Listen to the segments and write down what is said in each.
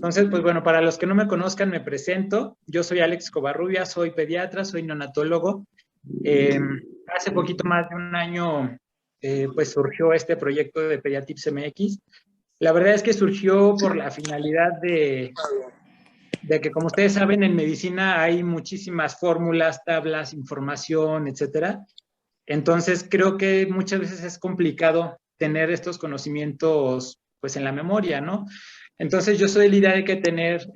Entonces, pues bueno, para los que no me conozcan, me presento. Yo soy Alex Covarrubia, soy pediatra, soy neonatólogo. Eh, Hace poquito más de un año, pues surgió este proyecto de Pediatips MX. La verdad es que surgió por la finalidad de que, como ustedes saben, en medicina hay muchísimas fórmulas, tablas, información, etcétera. Entonces, creo que muchas veces es complicado tener estos conocimientos, pues, en la memoria, ¿no? Entonces, yo soy de la idea de que tener,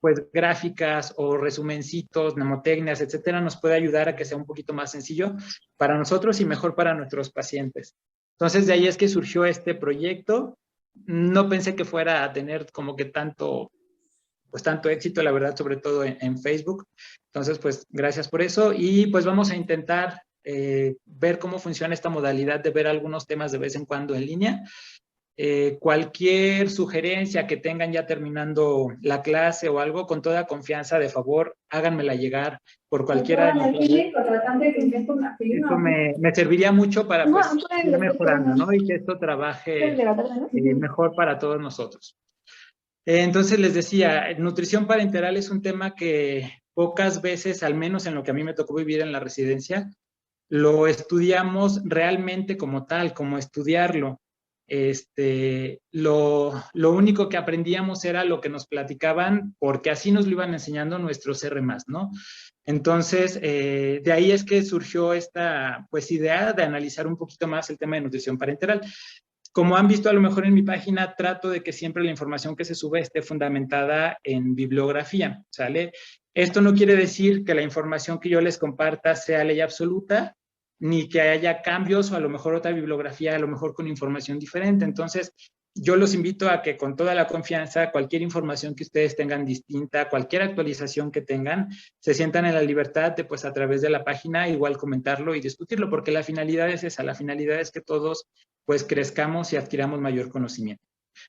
pues, gráficas o resumencitos, mnemotecnias, etcétera, nos puede ayudar a que sea un poquito más sencillo para nosotros y mejor para nuestros pacientes. Entonces, de ahí es que surgió este proyecto. No pensé que fuera a tener como que tanto éxito, la verdad, sobre todo en Facebook. Entonces, pues, gracias por eso. Y pues vamos a intentar ver cómo funciona esta modalidad de ver algunos temas de vez en cuando en línea. Cualquier sugerencia que tengan ya terminando la clase o algo, con toda confianza, de favor, háganmela llegar por cualquiera de nuestras redes. Esto me serviría mucho para, pues, ir mejorando, ¿no? Y que esto trabaje mejor para todos nosotros. Entonces les decía, nutrición parenteral es un tema que pocas veces, al menos en lo que a mí me tocó vivir en la residencia, lo realmente como tal, como estudiarlo. Lo único que aprendíamos era lo que nos platicaban, porque así nos lo iban enseñando nuestros R+, ¿no? Entonces, de ahí es que surgió esta, pues, idea de analizar un poquito más el tema de nutrición parenteral. Como han visto a lo mejor en mi página, trato de que siempre la información que se sube esté fundamentada en bibliografía, ¿sale? Esto no quiere decir que la información que yo les comparta sea ley absoluta, ni que haya cambios o a lo mejor otra bibliografía, a lo mejor con información diferente. Entonces, yo los invito a que con toda la confianza, cualquier información que ustedes tengan distinta, cualquier actualización que tengan, se sientan en la libertad de, pues, a través de la página, igual comentarlo y discutirlo, porque la finalidad es esa, la finalidad es que todos, pues, crezcamos y adquiramos mayor conocimiento.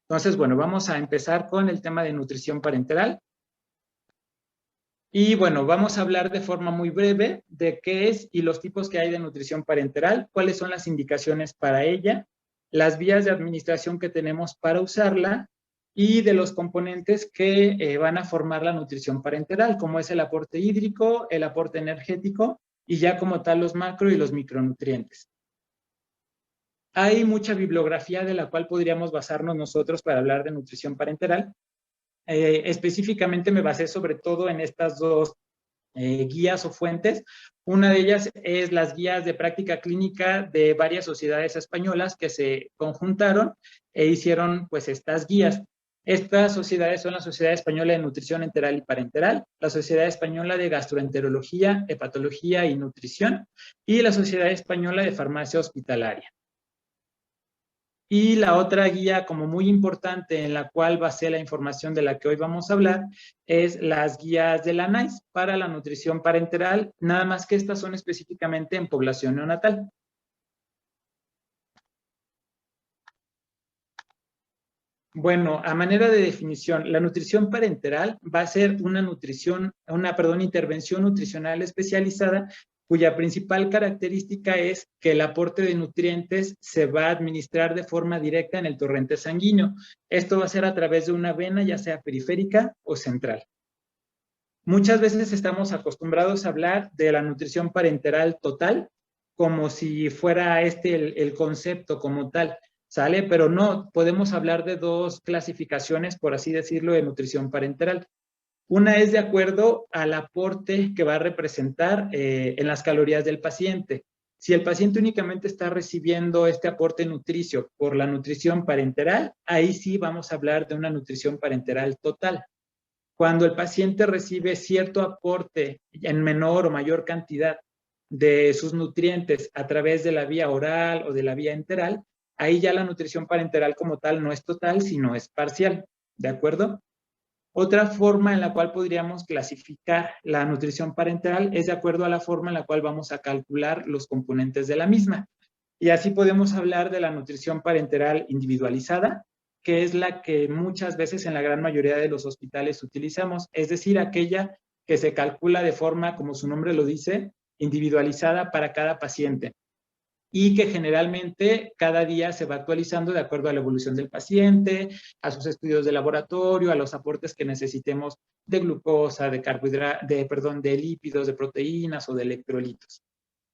Entonces, bueno, vamos a empezar con el tema de nutrición parenteral. Y bueno, vamos a hablar de forma muy breve de qué es y los tipos que hay de nutrición parenteral, cuáles son las indicaciones para ella, las vías de administración que tenemos para usarla y de los componentes que van a formar la nutrición parenteral, como es el aporte hídrico, el aporte energético y ya como tal los macro y los micronutrientes. Hay mucha bibliografía de la cual podríamos basarnos nosotros para hablar de nutrición parenteral. Específicamente me basé sobre todo en estas dos guías o fuentes. Una de ellas es las guías de práctica clínica de varias sociedades españolas que se conjuntaron e hicieron, pues, estas guías. Estas sociedades son la Sociedad Española de Nutrición Enteral y Parenteral, la Sociedad Española de Gastroenterología, Hepatología y Nutrición y la Sociedad Española de Farmacia Hospitalaria. Y la otra guía como muy importante en la cual basé la información de la que hoy vamos a hablar es las guías de la NICE para la nutrición parenteral, nada más que estas son específicamente en población neonatal. Bueno, a manera de definición, la nutrición parenteral va a ser una intervención nutricional especializada cuya principal característica es que el aporte de nutrientes se va a administrar de forma directa en el torrente sanguíneo. Esto va a ser a través de una vena, ya sea periférica o central. Muchas veces estamos acostumbrados a hablar de la nutrición parenteral total, como si fuera el concepto como tal, ¿sale? Pero no, podemos hablar de dos clasificaciones, por así decirlo, de nutrición parenteral. Una es de acuerdo al aporte que va a representar en las calorías del paciente. Si el paciente únicamente está recibiendo este aporte nutricio por la nutrición parenteral, ahí sí vamos a hablar de una nutrición parenteral total. Cuando el paciente recibe cierto aporte en menor o mayor cantidad de sus nutrientes a través de la vía oral o de la vía enteral, ahí ya la nutrición parenteral como tal no es total, sino es parcial, ¿de acuerdo? Otra forma en la cual podríamos clasificar la nutrición parenteral es de acuerdo a la forma en la cual vamos a calcular los componentes de la misma. Y así podemos hablar de la nutrición parenteral individualizada, que es la que muchas veces en la gran mayoría de los hospitales utilizamos, es decir, aquella que se calcula de forma, como su nombre lo dice, individualizada para cada paciente. y que generalmente cada día se va actualizando de acuerdo a la evolución del paciente, a sus estudios de laboratorio, a los aportes que necesitemos de glucosa, de carbohidratos, de lípidos, de proteínas o de electrolitos.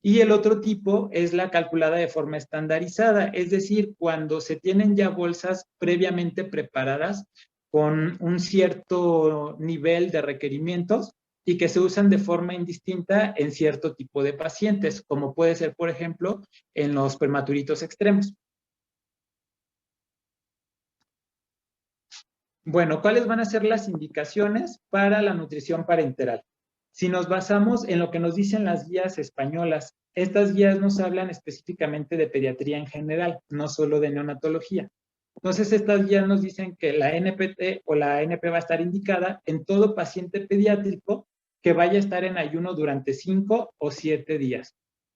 Y el otro tipo es la calculada de forma estandarizada, es decir, cuando se tienen ya bolsas previamente preparadas con un cierto nivel de requerimientos y que se usan de forma indistinta en cierto tipo de pacientes, como puede ser, por ejemplo, en los prematuritos extremos. Bueno, ¿cuáles van a ser las indicaciones para la nutrición parenteral? Si nos basamos en lo que nos dicen las guías españolas, estas guías nos hablan específicamente de pediatría en general, no solo de neonatología. Entonces, estas guías nos dicen que la NPT o la NP va a estar indicada en todo paciente pediátrico que vaya a estar en ayuno durante 5 o 7 días.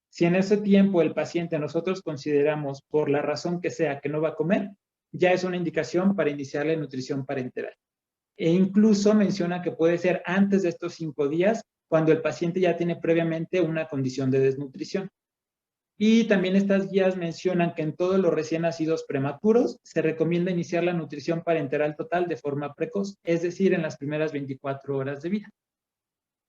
Si en ese tiempo el paciente nosotros consideramos por la razón que sea que no va a comer, ya es una indicación para iniciar la nutrición parenteral. E incluso menciona que puede ser antes de estos 5 días, cuando el paciente ya tiene previamente una condición de desnutrición. Y también estas guías mencionan que en todos los recién nacidos prematuros se recomienda iniciar la nutrición parenteral total de forma precoz, es decir, en las primeras 24 horas de vida.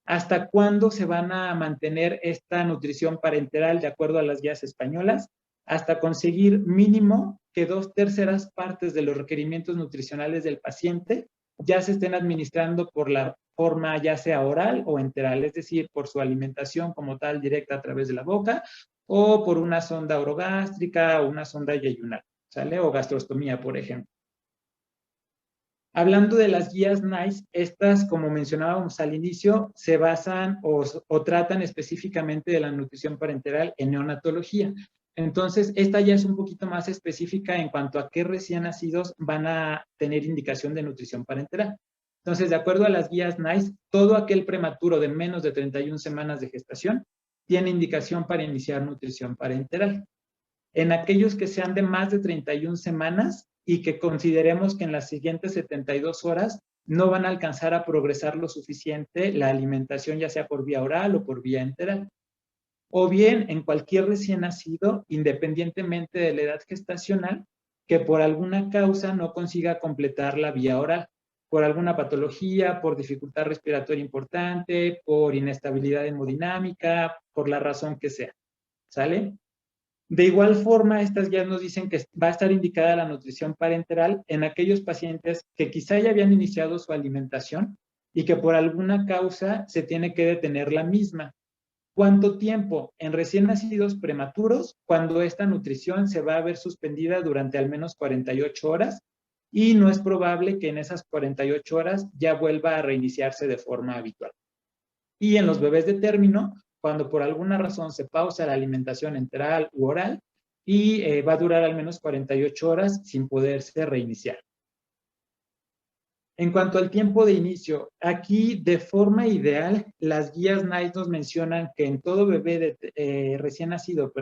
¿Hasta cuándo se van a mantener esta nutrición parenteral de acuerdo a las guías españolas? Hasta conseguir mínimo que 2/3 partes de los requerimientos nutricionales del paciente ya se estén administrando por la forma ya sea oral o enteral, es decir, por su alimentación como tal directa a través de la boca o por una sonda orogástrica o una sonda yeyunal, ¿sale? O gastrostomía, por ejemplo. Hablando de las guías NICE, estas, como mencionábamos al inicio, se basan o tratan específicamente de la nutrición parenteral en neonatología. Entonces, esta ya es un poquito más específica en cuanto a qué recién nacidos van a tener indicación de nutrición parenteral. Entonces, de acuerdo a las guías NICE, todo aquel prematuro de menos de 31 semanas de gestación tiene indicación para iniciar nutrición parenteral. En aquellos que sean de más de 31 semanas y que consideremos que en las siguientes 72 horas no van a alcanzar a progresar lo suficiente la alimentación, ya sea por vía oral o por vía enteral. O bien en cualquier recién nacido, independientemente de la edad gestacional, que por alguna causa no consiga completar la vía oral, por alguna patología, por dificultad respiratoria importante, por inestabilidad hemodinámica, por la razón que sea. ¿Sale? De igual forma, estas guías nos dicen que va a estar indicada la nutrición parenteral en aquellos pacientes que quizá ya habían iniciado su alimentación y que por alguna causa se tiene que detener la misma. ¿Cuánto tiempo? En recién nacidos prematuros, cuando esta nutrición se va a ver suspendida durante al menos 48 horas y no es probable que en esas 48 horas ya vuelva a reiniciarse de forma habitual. Y en los bebés de término, cuando por alguna razón se pausa la alimentación enteral u oral y va a durar al menos 48 horas sin poderse reiniciar. En cuanto al tiempo de inicio, aquí de forma ideal, las guías NICE nos mencionan que en todo bebé recién nacido,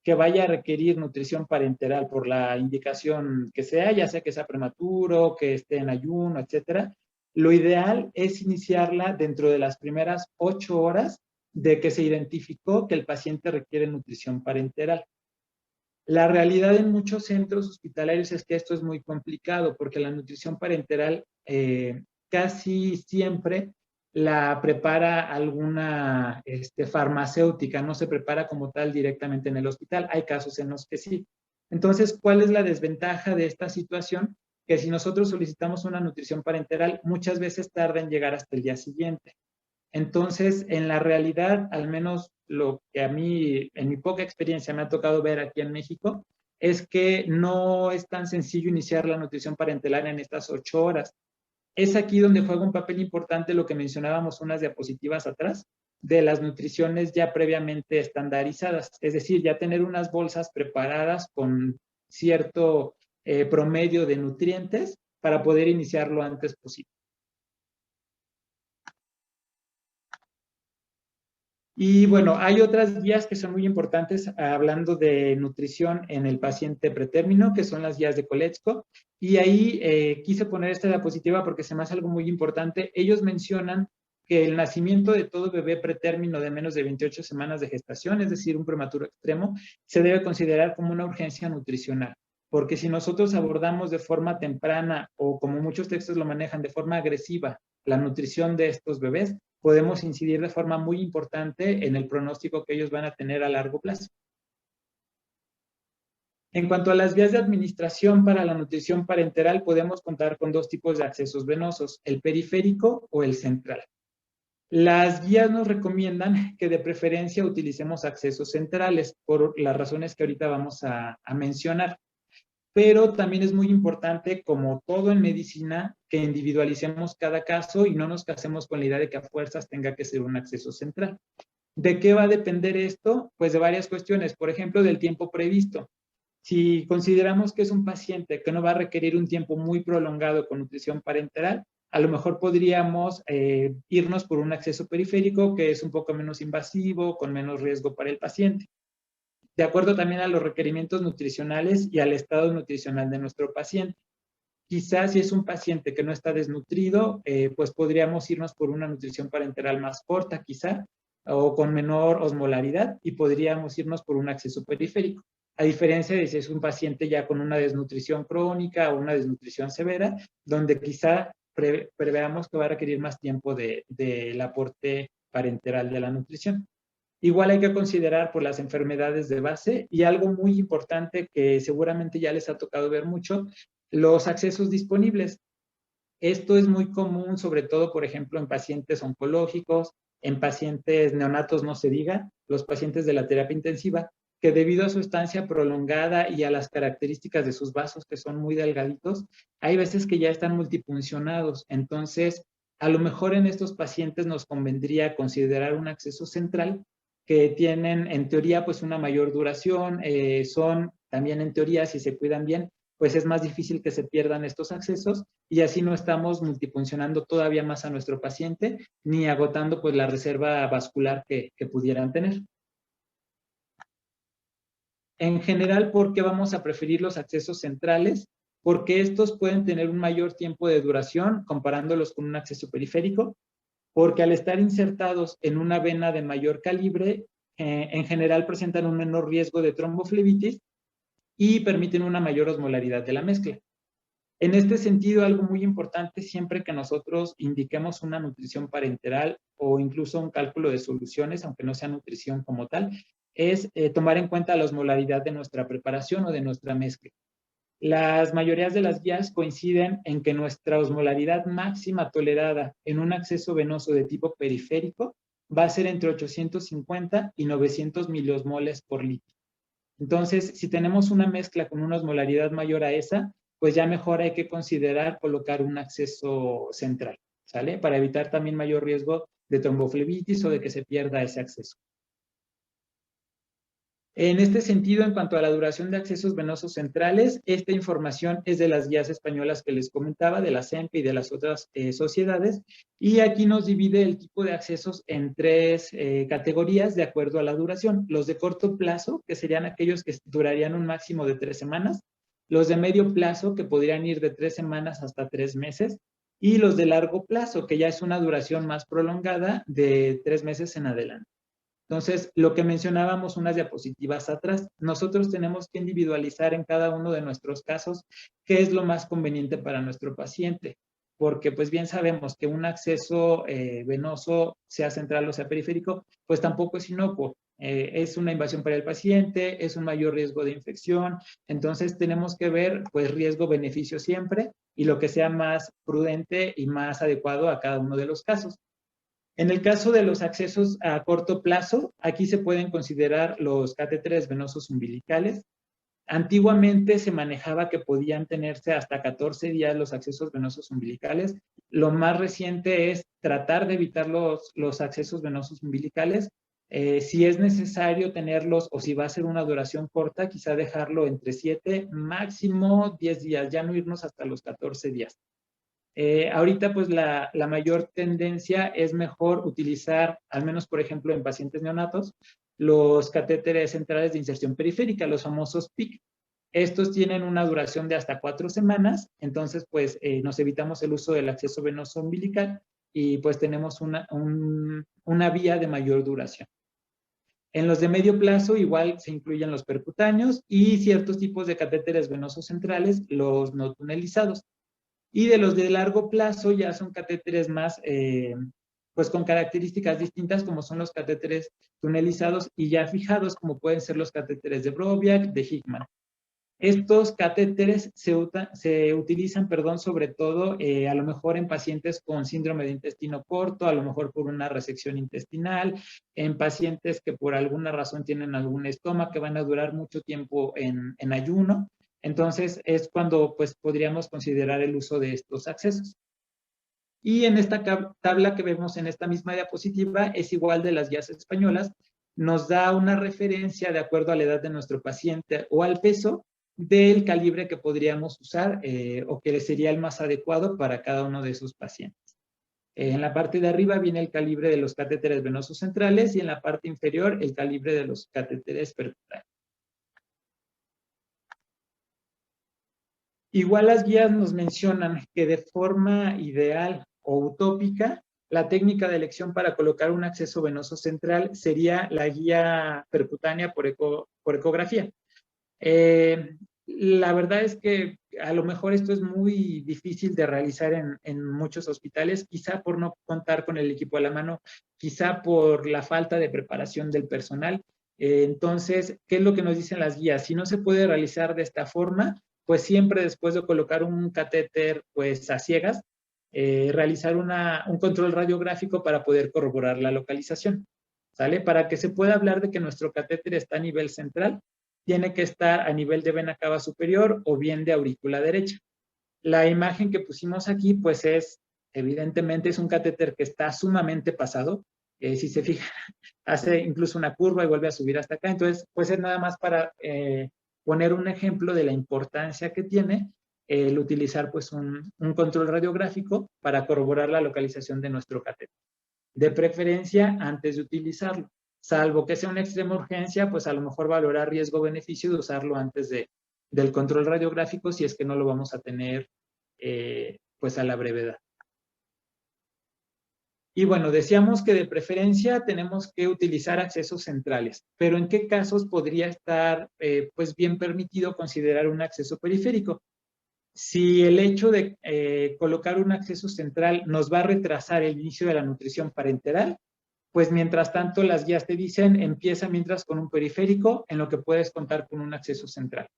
que vaya a requerir nutrición parenteral por la indicación que sea, ya sea que sea prematuro, que esté en ayuno, etcétera, lo ideal es iniciarla dentro de las primeras 8 horas de que se identificó que el paciente requiere nutrición parenteral. La realidad en muchos centros hospitalarios es que esto es muy complicado porque la nutrición parenteral casi siempre la prepara alguna farmacéutica, no se prepara como tal directamente en el hospital. Hay casos en los que sí. Entonces, ¿cuál es la desventaja de esta situación? Que si nosotros solicitamos una nutrición parenteral, muchas veces tarda en llegar hasta el día siguiente. Entonces, en la realidad, al menos lo que a mí, en mi poca experiencia, me ha tocado ver aquí en México, es que no es tan sencillo iniciar la nutrición parenteral en estas 8 horas. Es aquí donde juega un papel importante lo que mencionábamos unas diapositivas atrás, de las nutriciones ya previamente estandarizadas, es decir, ya tener unas bolsas preparadas con cierto promedio de nutrientes para poder iniciar lo antes posible. Y bueno, hay otras guías que son muy importantes hablando de nutrición en el paciente pretérmino, que son las guías de Koletzko. Y ahí quise poner esta diapositiva porque se me hace algo muy importante. Ellos mencionan que el nacimiento de todo bebé pretérmino de menos de 28 semanas de gestación, es decir, un prematuro extremo, se debe considerar como una urgencia nutricional. Porque si nosotros abordamos de forma temprana o como muchos textos lo manejan de forma agresiva la nutrición de estos bebés, podemos incidir de forma muy importante en el pronóstico que ellos van a tener a largo plazo. En cuanto a las vías de administración para la nutrición parenteral, podemos contar con dos tipos de accesos venosos, el periférico o el central. Las guías nos recomiendan que de preferencia utilicemos accesos centrales por las razones que ahorita vamos a mencionar. Pero también es muy importante, como todo en medicina, que individualicemos cada caso y no nos casemos con la idea de que a fuerzas tenga que ser un acceso central. ¿De qué va a depender esto? Pues de varias cuestiones. Por ejemplo, del tiempo previsto. Si consideramos que es un paciente que no va a requerir un tiempo muy prolongado con nutrición parenteral, a lo mejor podríamos irnos por un acceso periférico que es un poco menos invasivo, con menos riesgo para el paciente. De acuerdo también a los requerimientos nutricionales y al estado nutricional de nuestro paciente. Quizás si es un paciente que no está desnutrido, pues podríamos irnos por una nutrición parenteral más corta, quizá, o con menor osmolaridad, y podríamos irnos por un acceso periférico. A diferencia de si es un paciente ya con una desnutrición crónica o una desnutrición severa, donde quizá preveamos que va a requerir más tiempo del aporte parenteral de la nutrición. Igual hay que considerar por las enfermedades de base y algo muy importante que seguramente ya les ha tocado ver mucho, los accesos disponibles. Esto es muy común, sobre todo, por ejemplo, en pacientes oncológicos, en pacientes neonatos, no se diga, los pacientes de la terapia intensiva, que debido a su estancia prolongada y a las características de sus vasos, que son muy delgaditos, hay veces que ya están multifuncionados. Entonces, a lo mejor en estos pacientes nos convendría considerar un acceso central que tienen, en teoría, pues una mayor duración, son también en teoría, si se cuidan bien, pues es más difícil que se pierdan estos accesos y así no estamos multifuncionando todavía más a nuestro paciente ni agotando pues la reserva vascular que pudieran tener. En general, ¿por qué vamos a preferir los accesos centrales? Porque estos pueden tener un mayor tiempo de duración comparándolos con un acceso periférico, porque al estar insertados en una vena de mayor calibre, en general presentan un menor riesgo de tromboflebitis y permiten una mayor osmolaridad de la mezcla. En este sentido, algo muy importante siempre que nosotros indiquemos una nutrición parenteral o incluso un cálculo de soluciones, aunque no sea nutrición como tal, es tomar en cuenta la osmolaridad de nuestra preparación o de nuestra mezcla. Las mayorías de las guías coinciden en que nuestra osmolaridad máxima tolerada en un acceso venoso de tipo periférico va a ser entre 850 y 900 miliosmoles por litro. Entonces, si tenemos una mezcla con una osmolaridad mayor a esa, pues ya mejor hay que considerar colocar un acceso central, ¿sale? Para evitar también mayor riesgo de tromboflebitis o de que se pierda ese acceso. En este sentido, en cuanto a la duración de accesos venosos centrales, esta información es de las guías españolas que les comentaba, de la CEMPE y de las otras sociedades, y aquí nos divide el tipo de accesos en tres categorías de acuerdo a la duración. Los de corto plazo, que serían aquellos que durarían un máximo de 3 semanas, los de medio plazo, que podrían ir de 3 semanas hasta 3 meses, y los de largo plazo, que ya es una duración más prolongada de 3 meses en adelante. Entonces, lo que mencionábamos unas diapositivas atrás, nosotros tenemos que individualizar en cada uno de nuestros casos qué es lo más conveniente para nuestro paciente, porque pues bien sabemos que un acceso venoso, sea central o sea periférico, pues tampoco es inocuo. Es una invasión para el paciente, es un mayor riesgo de infección, entonces tenemos que ver pues riesgo-beneficio siempre y lo que sea más prudente y más adecuado a cada uno de los casos. En el caso de los accesos a corto plazo, aquí se pueden considerar los catéteres venosos umbilicales. Antiguamente se manejaba que podían tenerse hasta 14 días los accesos venosos umbilicales. Lo más reciente es tratar de evitar los accesos venosos umbilicales. Si es necesario tenerlos o si va a ser una duración corta, quizá dejarlo entre 7, máximo 10 días, ya no irnos hasta los 14 días. Ahorita pues la mayor tendencia es mejor utilizar, al menos por ejemplo en pacientes neonatos, los catéteres centrales de inserción periférica, los famosos PIC. Estos tienen una duración de hasta 4 semanas, entonces pues nos evitamos el uso del acceso venoso umbilical y pues tenemos una vía de mayor duración. En los de medio plazo igual se incluyen los percutáneos y ciertos tipos de catéteres venosos centrales, los no tunelizados. Y de los de largo plazo ya son catéteres más, pues con características distintas, como son los catéteres tunelizados y ya fijados, como pueden ser los catéteres de Broviac, de Hickman. Estos catéteres se utilizan, perdón, sobre todo a lo mejor en pacientes con síndrome de intestino corto, a lo mejor por una resección intestinal, en pacientes que por alguna razón tienen algún estómago que van a durar mucho tiempo en ayuno. Entonces es cuando pues podríamos considerar el uso de estos accesos. Y en esta tabla que vemos en esta misma diapositiva es igual de las guías españolas, nos da una referencia de acuerdo a la edad de nuestro paciente o al peso del calibre que podríamos usar o que sería el más adecuado para cada uno de sus pacientes. En la parte de arriba viene el calibre de los catéteres venosos centrales y en la parte inferior el calibre de los catéteres percutáneos. Igual las guías nos mencionan que de forma ideal o utópica, la técnica de elección para colocar un acceso venoso central sería la guía percutánea por ecografía. La verdad es que a lo mejor esto es muy difícil de realizar en muchos hospitales, quizá por no contar con el equipo a la mano, quizá por la falta de preparación del personal. Entonces, ¿qué es lo que nos dicen las guías? Si no se puede realizar de esta forma, pues siempre después de colocar un catéter pues a ciegas, realizar un control radiográfico para poder corroborar la localización, ¿sale? Para que se pueda hablar de que nuestro catéter está a nivel central, tiene que estar a nivel de vena cava superior o bien de aurícula derecha. La imagen que pusimos aquí, pues evidentemente es un catéter que está sumamente pasado. Si se fija, hace incluso una curva y vuelve a subir hasta acá. Entonces, pues es nada más para poner un ejemplo de la importancia que tiene el utilizar pues un control radiográfico para corroborar la localización de nuestro catéter. De preferencia antes de utilizarlo. Salvo que sea una extrema urgencia, pues a lo mejor valorar riesgo-beneficio de usarlo antes del control radiográfico si es que no lo vamos a tener pues a la brevedad. Y bueno, decíamos que de preferencia tenemos que utilizar accesos centrales, pero ¿en qué casos podría estar pues bien permitido considerar un acceso periférico? Si el hecho de colocar un acceso central nos va a retrasar el inicio de la nutrición parenteral, pues mientras tanto las guías te dicen empieza mientras con un periférico en lo que puedes contar con un acceso central.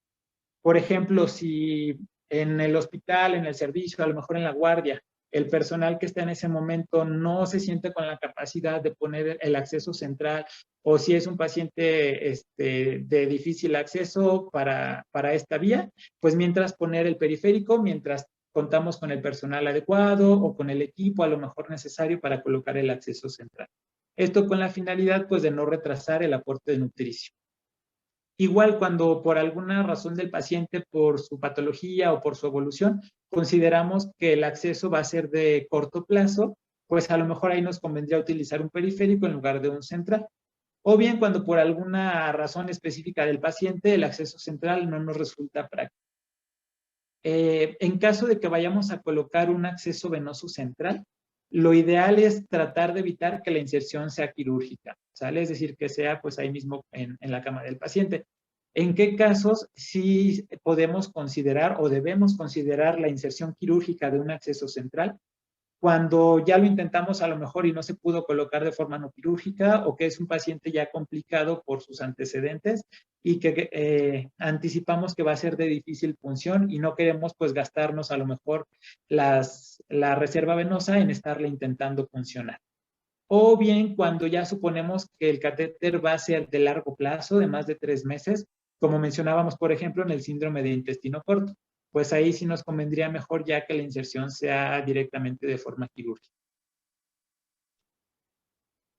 Por ejemplo, si en el hospital, en el servicio, a lo mejor en la guardia, el personal que está en ese momento no se siente con la capacidad de poner el acceso central, o si es un paciente de difícil acceso para esta vía, pues mientras poner el periférico, mientras contamos con el personal adecuado o con el equipo a lo mejor necesario para colocar el acceso central. Esto con la finalidad pues de no retrasar el aporte de nutricio. Igual cuando por alguna razón del paciente, por su patología o por su evolución, consideramos que el acceso va a ser de corto plazo, pues a lo mejor ahí nos convendría utilizar un periférico en lugar de un central. O bien cuando por alguna razón específica del paciente el acceso central no nos resulta práctico. En caso de que vayamos a colocar un acceso venoso central, lo ideal es tratar de evitar que la inserción sea quirúrgica, ¿sale? Es decir, que sea pues ahí mismo en la cama del paciente. ¿En qué casos sí podemos considerar o debemos considerar la inserción quirúrgica de un acceso central? Cuando ya lo intentamos a lo mejor y no se pudo colocar de forma no quirúrgica o que es un paciente ya complicado por sus antecedentes y que anticipamos que va a ser de difícil función y no queremos pues gastarnos a lo mejor la reserva venosa en estarle intentando funcionar. O bien cuando ya suponemos que el catéter va a ser de largo plazo, de más de 3 meses, como mencionábamos por ejemplo en el síndrome de intestino corto. Pues ahí sí nos convendría mejor ya que la inserción sea directamente de forma quirúrgica.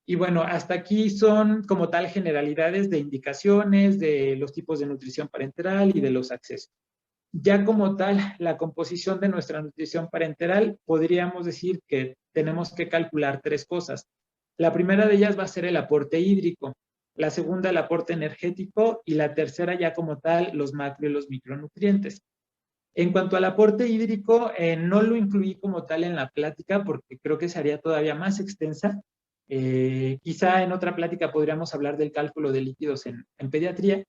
Y bueno, hasta aquí son como tal generalidades de indicaciones, de los tipos de nutrición parenteral y de los accesos. Ya como tal, la composición de nuestra nutrición parenteral, podríamos decir que tenemos que calcular 3 cosas. La primera de ellas va a ser el aporte hídrico, la segunda el aporte energético y la tercera ya como tal los macro y los micronutrientes. En cuanto al aporte hídrico, no lo incluí como tal en la plática porque creo que sería todavía más extensa. Quizá en otra plática podríamos hablar del cálculo de líquidos en pediatría,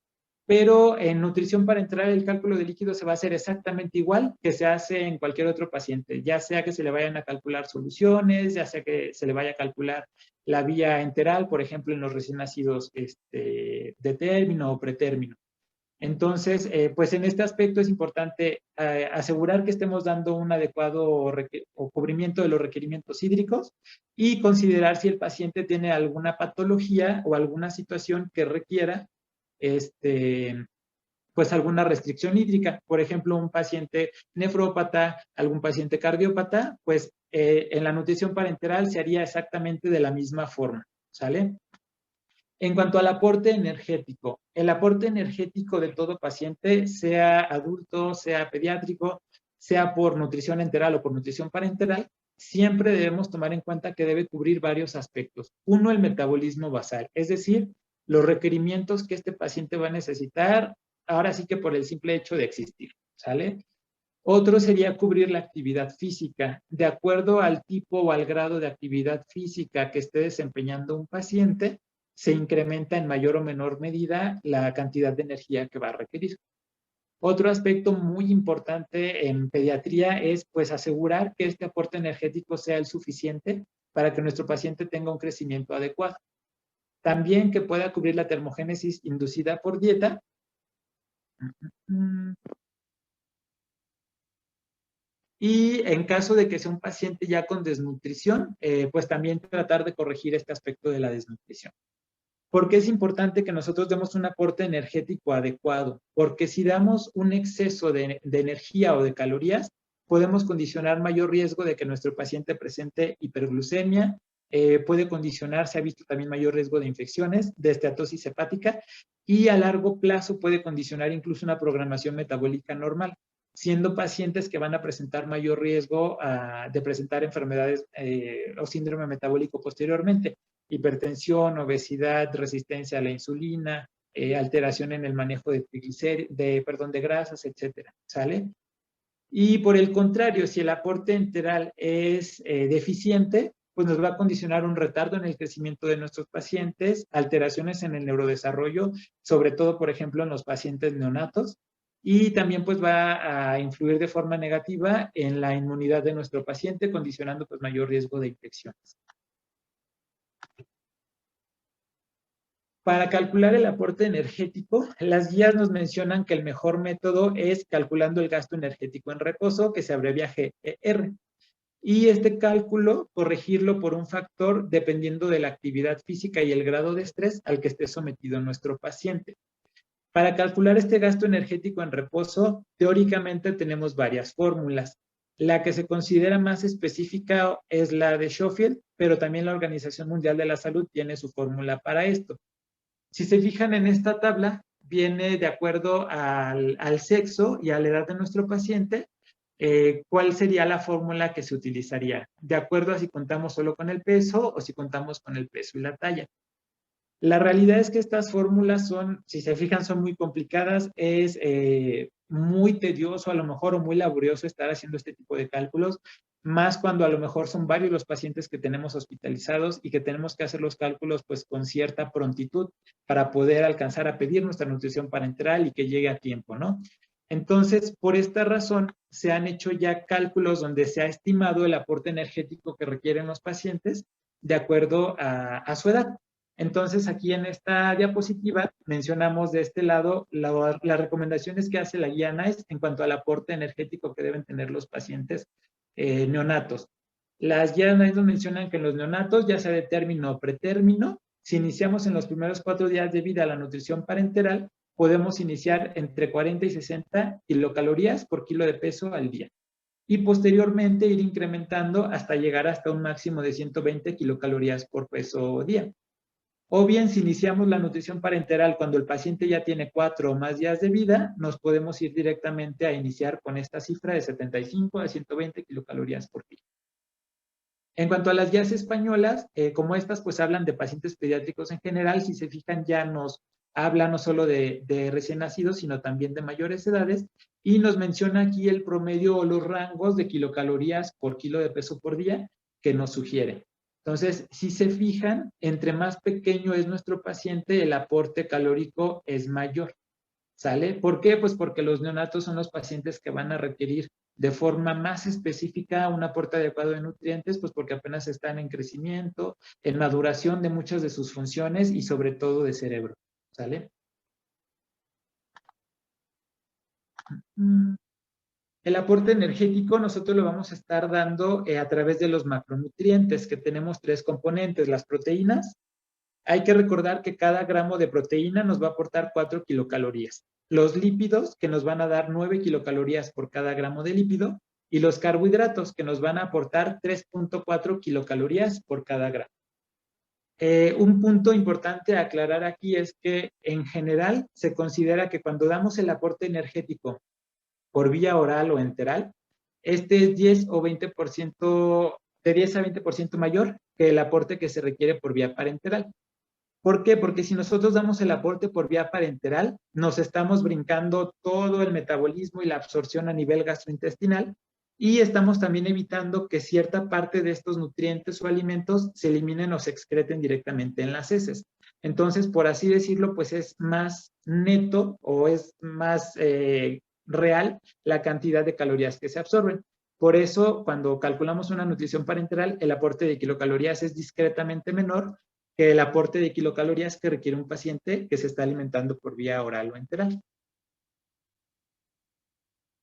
pero en nutrición parenteral el cálculo de líquidos se va a hacer exactamente igual que se hace en cualquier otro paciente, ya sea que se le vayan a calcular soluciones, ya sea que se le vaya a calcular la vía enteral, por ejemplo, en los recién nacidos de término o pretérmino. Entonces, pues en este aspecto es importante asegurar que estemos dando un adecuado o cubrimiento de los requerimientos hídricos y considerar si el paciente tiene alguna patología o alguna situación que requiera pues alguna restricción hídrica. Por ejemplo, un paciente nefrópata, algún paciente cardiópata, pues en la nutrición parenteral se haría exactamente de la misma forma, ¿sale? En cuanto al aporte energético, el aporte energético de todo paciente, sea adulto, sea pediátrico, sea por nutrición enteral o por nutrición parenteral, siempre debemos tomar en cuenta que debe cubrir varios aspectos. Uno, el metabolismo basal, es decir, los requerimientos que este paciente va a necesitar, ahora sí que por el simple hecho de existir, ¿sale? Otro sería cubrir la actividad física. De acuerdo al tipo o al grado de actividad física que esté desempeñando un paciente, se incrementa en mayor o menor medida la cantidad de energía que va a requerir. Otro aspecto muy importante en pediatría es pues asegurar que este aporte energético sea el suficiente para que nuestro paciente tenga un crecimiento adecuado. También que pueda cubrir la termogénesis inducida por dieta. Y en caso de que sea un paciente ya con desnutrición, pues también tratar de corregir este aspecto de la desnutrición. ¿Por qué es importante que nosotros demos un aporte energético adecuado? Porque si damos un exceso de energía o de calorías, podemos condicionar mayor riesgo de que nuestro paciente presente hiperglucemia, puede condicionar, se ha visto también mayor riesgo de infecciones, de esteatosis hepática, y a largo plazo puede condicionar incluso una programación metabólica normal, siendo pacientes que van a presentar mayor riesgo de presentar enfermedades o síndrome metabólico posteriormente, hipertensión, obesidad, resistencia a la insulina, alteración en el manejo de grasas, etcétera, ¿sale? Y por el contrario, si el aporte enteral es deficiente, pues nos va a condicionar un retardo en el crecimiento de nuestros pacientes, alteraciones en el neurodesarrollo, sobre todo, por ejemplo, en los pacientes neonatos, y también pues va a influir de forma negativa en la inmunidad de nuestro paciente, condicionando pues mayor riesgo de infecciones. Para calcular el aporte energético, las guías nos mencionan que el mejor método es calculando el gasto energético en reposo, que se abrevia GER. Y este cálculo, corregirlo por un factor dependiendo de la actividad física y el grado de estrés al que esté sometido nuestro paciente. Para calcular este gasto energético en reposo, teóricamente tenemos varias fórmulas. La que se considera más específica es la de Schofield, pero también la Organización Mundial de la Salud tiene su fórmula para esto. Si se fijan en esta tabla, viene de acuerdo al sexo y a la edad de nuestro paciente, cuál sería la fórmula que se utilizaría, de acuerdo a si contamos solo con el peso o si contamos con el peso y la talla. La realidad es que estas fórmulas son, si se fijan, son muy complicadas, es muy tedioso a lo mejor o muy laborioso estar haciendo este tipo de cálculos, más cuando a lo mejor son varios los pacientes que tenemos hospitalizados y que tenemos que hacer los cálculos pues con cierta prontitud para poder alcanzar a pedir nuestra nutrición parenteral y que llegue a tiempo, ¿no? Entonces, por esta razón, se han hecho ya cálculos donde se ha estimado el aporte energético que requieren los pacientes de acuerdo a su edad. Entonces, aquí en esta diapositiva mencionamos de este lado las recomendaciones que hace la guía NICE en cuanto al aporte energético que deben tener los pacientes neonatos. Las guías NICE nos mencionan que en los neonatos, ya sea de término o pretérmino, si iniciamos en los primeros 4 días de vida la nutrición parenteral, podemos iniciar entre 40 y 60 kilocalorías por kilo de peso al día. Y posteriormente ir incrementando hasta llegar hasta un máximo de 120 kilocalorías por peso día. O bien, si iniciamos la nutrición parenteral cuando el paciente ya tiene 4 o más días de vida, nos podemos ir directamente a iniciar con esta cifra de 75 a 120 kilocalorías por día. En cuanto a las guías españolas, como estas pues hablan de pacientes pediátricos en general, si se fijan ya nos habla no solo de recién nacidos, sino también de mayores edades, y nos menciona aquí el promedio o los rangos de kilocalorías por kilo de peso por día que nos sugiere. Entonces, si se fijan, entre más pequeño es nuestro paciente, el aporte calórico es mayor. ¿Sale? ¿Por qué? Pues porque los neonatos son los pacientes que van a requerir de forma más específica un aporte adecuado de nutrientes, pues porque apenas están en crecimiento, en maduración de muchas de sus funciones y sobre todo de cerebro. ¿Sale? El aporte energético nosotros lo vamos a estar dando a través de los macronutrientes, que tenemos tres componentes: las proteínas. Hay que recordar que cada gramo de proteína nos va a aportar 4 kilocalorías. Los lípidos, que nos van a dar 9 kilocalorías por cada gramo de lípido, y los carbohidratos, que nos van a aportar 3.4 kilocalorías por cada gramo. Un punto importante a aclarar aquí es que en general se considera que cuando damos el aporte energético por vía oral o enteral, este es 10 o 20%, de 10 a 20% mayor que el aporte que se requiere por vía parenteral. ¿Por qué? Porque si nosotros damos el aporte por vía parenteral, nos estamos brincando todo el metabolismo y la absorción a nivel gastrointestinal, y estamos también evitando que cierta parte de estos nutrientes o alimentos se eliminen o se excreten directamente en las heces. Entonces, por así decirlo, pues es más neto o es más real la cantidad de calorías que se absorben. Por eso, cuando calculamos una nutrición parenteral, el aporte de kilocalorías es discretamente menor que el aporte de kilocalorías que requiere un paciente que se está alimentando por vía oral o enteral.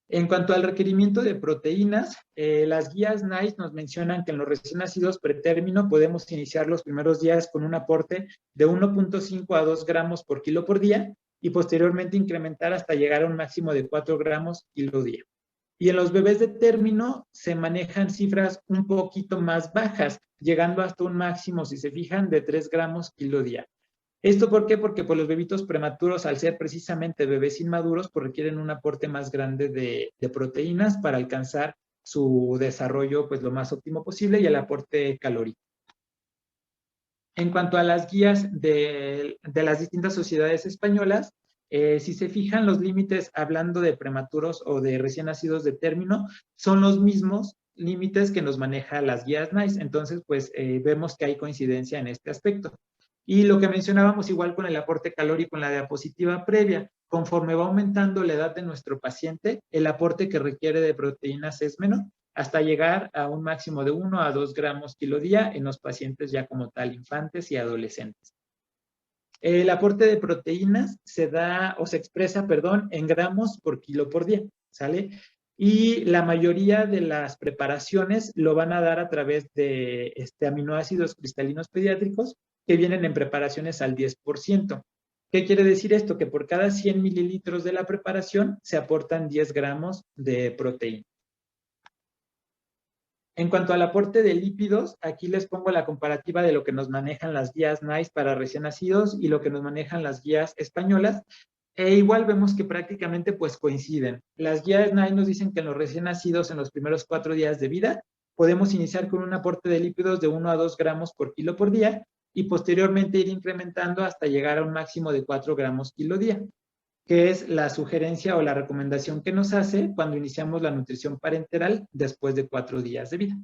En cuanto al requerimiento de proteínas, las guías NICE nos mencionan que en los recién nacidos pretérmino podemos iniciar los primeros días con un aporte de 1.5 a 2 gramos por kilo por día y posteriormente incrementar hasta llegar a un máximo de 4 gramos kilo día. Y en los bebés de término se manejan cifras un poquito más bajas, llegando hasta un máximo, si se fijan, de 3 gramos kilo día. ¿Esto por qué? Porque pues, los bebitos prematuros, al ser precisamente bebés inmaduros, pues requieren un aporte más grande de proteínas para alcanzar su desarrollo pues, lo más óptimo posible y el aporte calórico. En cuanto a las guías de las distintas sociedades españolas, si se fijan, los límites, hablando de prematuros o de recién nacidos de término, son los mismos límites que nos maneja las guías NICE. Entonces, pues vemos que hay coincidencia en este aspecto. Y lo que mencionábamos igual con el aporte calórico en la diapositiva previa, conforme va aumentando la edad de nuestro paciente, el aporte que requiere de proteínas es menor, hasta llegar a un máximo de 1 a 2 gramos kilo día en los pacientes ya como tal infantes y adolescentes. El aporte de proteínas se da o se expresa, perdón, en gramos por kilo por día, ¿sale? Y la mayoría de las preparaciones lo van a dar a través de aminoácidos cristalinos pediátricos que vienen en preparaciones al 10%. ¿Qué quiere decir esto? Que por cada 100 mililitros de la preparación se aportan 10 gramos de proteína. En cuanto al aporte de lípidos, aquí les pongo la comparativa de lo que nos manejan las guías NICE para recién nacidos y lo que nos manejan las guías españolas. E igual vemos que prácticamente pues coinciden. Las guías NICE nos dicen que en los recién nacidos, en los primeros 4 días de vida, podemos iniciar con un aporte de lípidos de 1 a 2 gramos por kilo por día y posteriormente ir incrementando hasta llegar a un máximo de 4 gramos kilo día, que es la sugerencia o la recomendación que nos hace cuando iniciamos la nutrición parenteral después de 4 días de vida.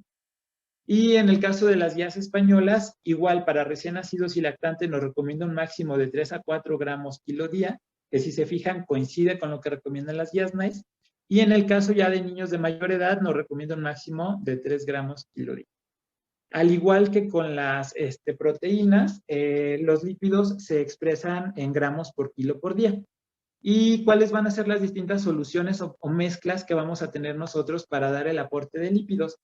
Y en el caso de las guías españolas, igual para recién nacidos y lactantes nos recomienda un máximo de 3 a 4 gramos kilo día, que si se fijan coincide con lo que recomiendan las guías NICE. Y en el caso ya de niños de mayor edad nos recomienda un máximo de 3 gramos kilo día. Al igual que con las proteínas, los lípidos se expresan en gramos por kilo por día. ¿Y cuáles van a ser las distintas soluciones o mezclas que vamos a tener nosotros para dar el aporte de lípidos?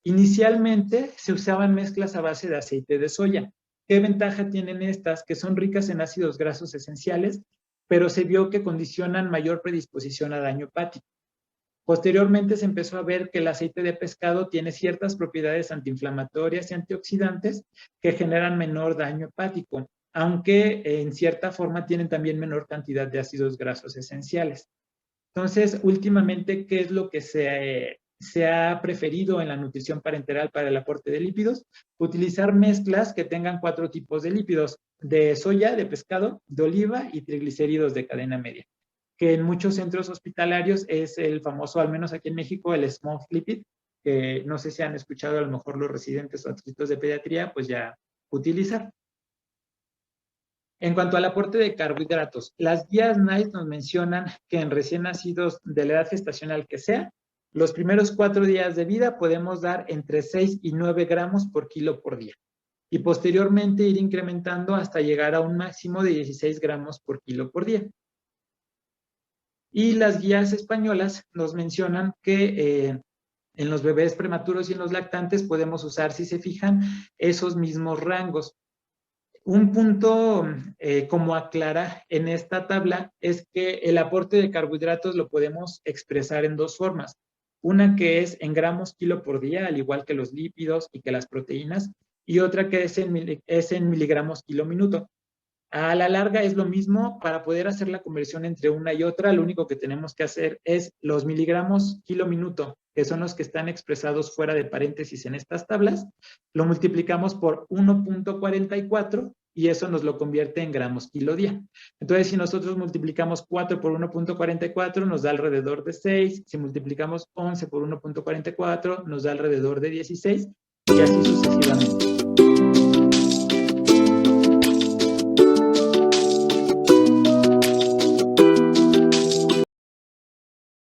Inicialmente se usaban mezclas a base de aceite de soya. ¿Qué ventaja tienen estas? Que son ricas en ácidos grasos esenciales, pero se vio que condicionan mayor predisposición a daño hepático. Posteriormente se empezó a ver que el aceite de pescado tiene ciertas propiedades antiinflamatorias y antioxidantes que generan menor daño hepático, aunque en cierta forma tienen también menor cantidad de ácidos grasos esenciales. Entonces, últimamente, ¿qué es lo que se se ha preferido en la nutrición parenteral para el aporte de lípidos utilizar mezclas que tengan 4 tipos de lípidos: de soya, de pescado, de oliva y triglicéridos de cadena media, que en muchos centros hospitalarios es el famoso, al menos aquí en México, el small lipid, que no sé si han escuchado a lo mejor los residentes o adscritos de pediatría, pues ya utilizar. En cuanto al aporte de carbohidratos, las guías NICE nos mencionan que en recién nacidos de la edad gestacional que sea, los primeros 4 días de vida podemos dar entre 6 y 9 gramos por kilo por día, y posteriormente ir incrementando hasta llegar a un máximo de 16 gramos por kilo por día. Y las guías españolas nos mencionan que en los bebés prematuros y en los lactantes podemos usar, si se fijan, esos mismos rangos. Un punto como aclara en esta tabla es que el aporte de carbohidratos lo podemos expresar en 2 formas. Una que es en gramos kilo por día, al igual que los lípidos y que las proteínas, y otra que es en miligramos kilo minuto. A la larga es lo mismo. Para poder hacer la conversión entre una y otra, lo único que tenemos que hacer es los miligramos kilo minuto, que son los que están expresados fuera de paréntesis en estas tablas, lo multiplicamos por 1.44 y eso nos lo convierte en gramos kilo día. Entonces, si nosotros multiplicamos 4 por 1.44, nos da alrededor de 6. Si multiplicamos 11 por 1.44, nos da alrededor de 16, y así sucesivamente.